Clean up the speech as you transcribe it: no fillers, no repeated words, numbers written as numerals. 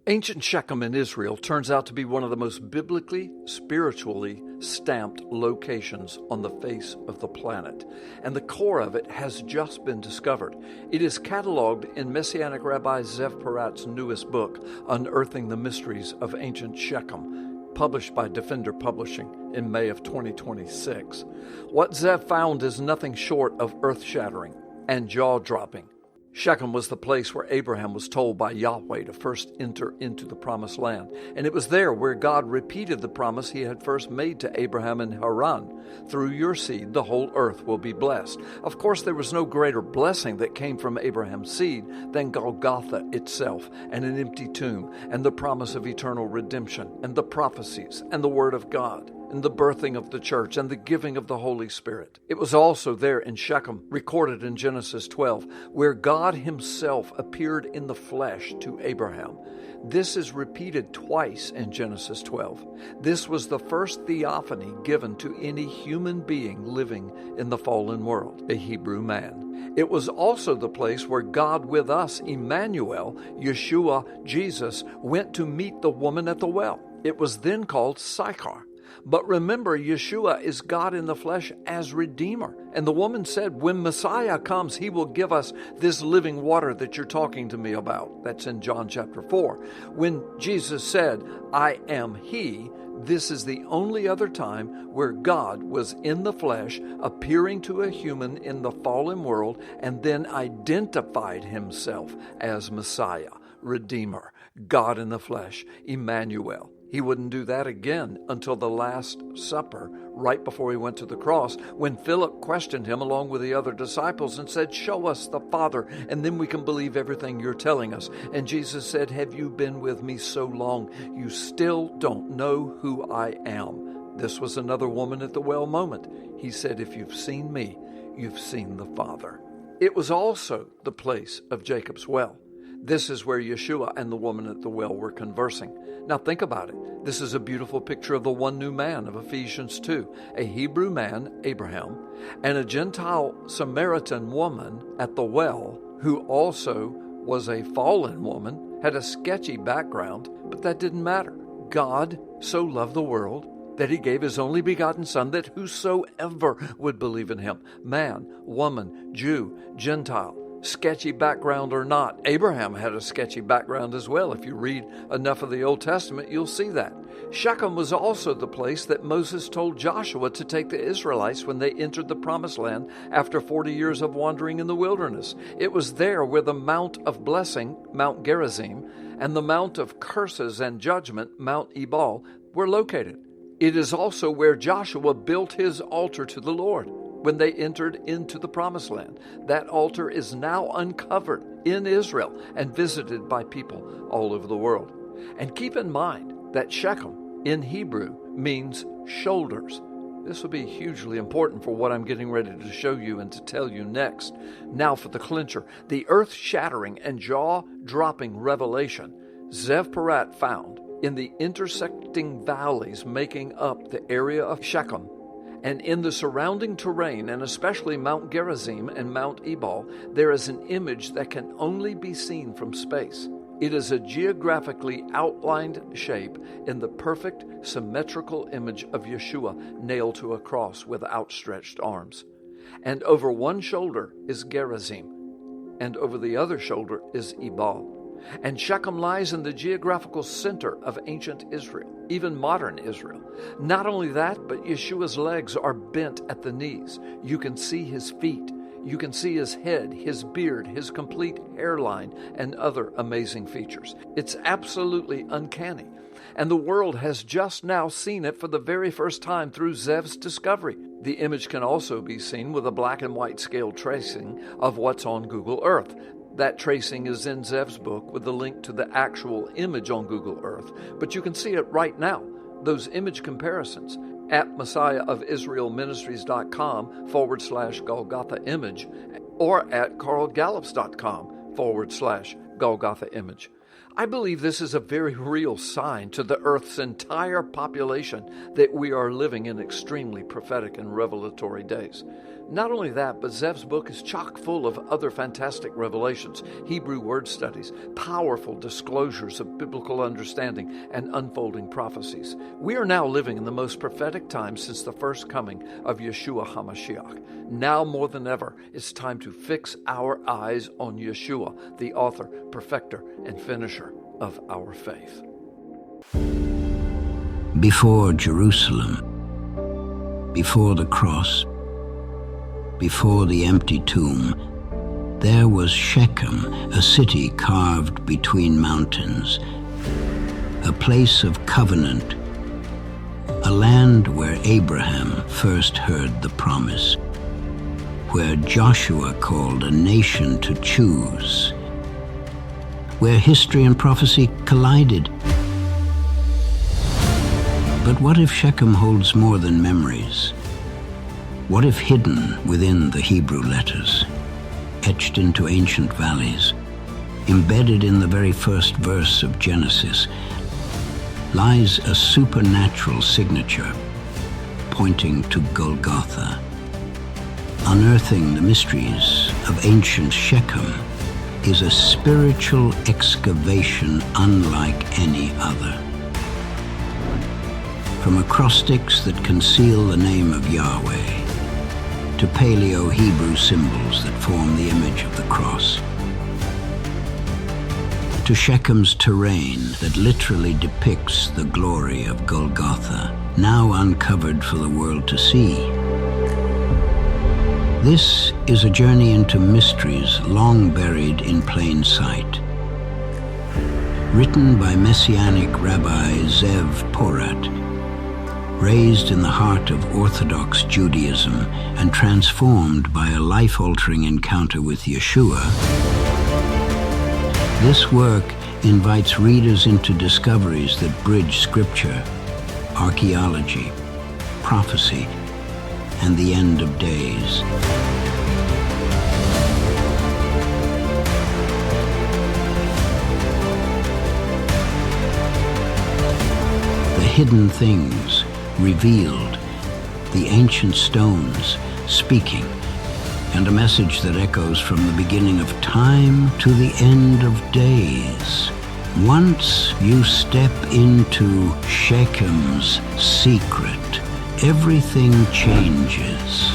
Ancient Shechem in Israel turns out to be one of the most biblically, spiritually stamped locations on the face of the planet, and the core of it has just been discovered. It is cataloged in Messianic Rabbi Zev Porat's newest book, Unearthing the Mysteries of Ancient Shechem, published by Defender Publishing in May of 2026. What Zev found is nothing short of earth-shattering and jaw-dropping. Shechem was the place where Abraham was told by Yahweh to first enter into the promised land. And it was there where God repeated the promise he had first made to Abraham in Haran. Through your seed, the whole earth will be blessed. Of course, there was no greater blessing that came from Abraham's seed than Golgotha itself, and an empty tomb, and the promise of eternal redemption, and the prophecies, and the word of God, and the birthing of the church, and the giving of the Holy Spirit. It was also there in Shechem, recorded in Genesis 12, where God himself appeared in the flesh to Abraham. This is repeated twice in Genesis 12. This was the first theophany given to any human being living in the fallen world, a Hebrew man. It was also the place where God with us, Emmanuel, Yeshua, Jesus, went to meet the woman at the well. It was then called Sychar. But remember, Yeshua is God in the flesh as Redeemer. And the woman said, when Messiah comes, he will give us this living water that you're talking to me about. That's in John chapter 4. When Jesus said, I am he, this is the only other time where God was in the flesh, appearing to a human in the fallen world, and then identified himself as Messiah, Redeemer, God in the flesh, Emmanuel. He wouldn't do that again until the Last Supper, right before he went to the cross, when Philip questioned him along with the other disciples and said, show us the Father, and then we can believe everything you're telling us. And Jesus said, have you been with me so long, you still don't know who I am? This was another woman at the well moment. He said, if you've seen me, you've seen the Father. It was also the place of Jacob's well. This is where Yeshua and the woman at the well were conversing. Now think about it. This is a beautiful picture of the one new man of Ephesians 2, a Hebrew man, Abraham, and a Gentile Samaritan woman at the well, who also was a fallen woman, had a sketchy background, but that didn't matter. God so loved the world that he gave his only begotten Son, that whosoever would believe in him, man, woman, Jew, Gentile, sketchy background or not. Abraham had a sketchy background as well. If you read enough of the Old Testament, you'll see that. Shechem was also the place that Moses told Joshua to take the Israelites when they entered the Promised Land after 40 years of wandering in the wilderness. It was there where the Mount of Blessing, Mount Gerizim, and the Mount of Curses and Judgment, Mount Ebal, were located. It is also where Joshua built his altar to the Lord when they entered into the Promised Land. That altar is now uncovered in Israel and visited by people all over the world. And keep in mind that Shechem in Hebrew means shoulders. This will be hugely important for what I'm getting ready to show you and to tell you next. Now for the clincher, the earth-shattering and jaw-dropping revelation Zev Porat found in the intersecting valleys making up the area of Shechem, and in the surrounding terrain, and especially Mount Gerizim and Mount Ebal, there is an image that can only be seen from space. It is a geographically outlined shape in the perfect symmetrical image of Yeshua nailed to a cross with outstretched arms. And over one shoulder is Gerizim, and over the other shoulder is Ebal. And Shechem lies in the geographical center of ancient Israel, even modern Israel. Not only that, but Yeshua's legs are bent at the knees. You can see his feet. You can see his head, his beard, his complete hairline, and other amazing features. It's absolutely uncanny. And the world has just now seen it for the very first time through Zev's discovery. The image can also be seen with a black and white scale tracing of what's on Google Earth. That tracing is in Zev's book with the link to the actual image on Google Earth. But you can see it right now, those image comparisons, at messiahofisraelministries.com/Golgotha image or at carlgallups.com/Golgotha image. I believe this is a very real sign to the earth's entire population that we are living in extremely prophetic and revelatory days. Not only that, but Zev's book is chock full of other fantastic revelations, Hebrew word studies, powerful disclosures of biblical understanding, and unfolding prophecies. We are now living in the most prophetic time since the first coming of Yeshua HaMashiach. Now more than ever, it's time to fix our eyes on Yeshua, the author, perfecter, and finisher of our faith. Before Jerusalem, before the cross, before the empty tomb, there was Shechem, a city carved between mountains, a place of covenant, a land where Abraham first heard the promise, where Joshua called a nation to choose, where history and prophecy collided. But what if Shechem holds more than memories? What if hidden within the Hebrew letters, etched into ancient valleys, embedded in the very first verse of Genesis, lies a supernatural signature pointing to Golgotha? Unearthing the mysteries of ancient Shechem is a spiritual excavation unlike any other. From acrostics that conceal the name of Yahweh, to Paleo-Hebrew symbols that form the image of the cross, to Shechem's terrain that literally depicts the glory of Golgotha, now uncovered for the world to see. This is a journey into mysteries long buried in plain sight. Written by Messianic Rabbi Zev Porat, raised in the heart of Orthodox Judaism and transformed by a life-altering encounter with Yeshua, this work invites readers into discoveries that bridge scripture, archaeology, prophecy, and the end of days. The hidden things revealed, the ancient stones speaking, and a message that echoes from the beginning of time to the end of days. Once you step into Shechem's secret, everything changes.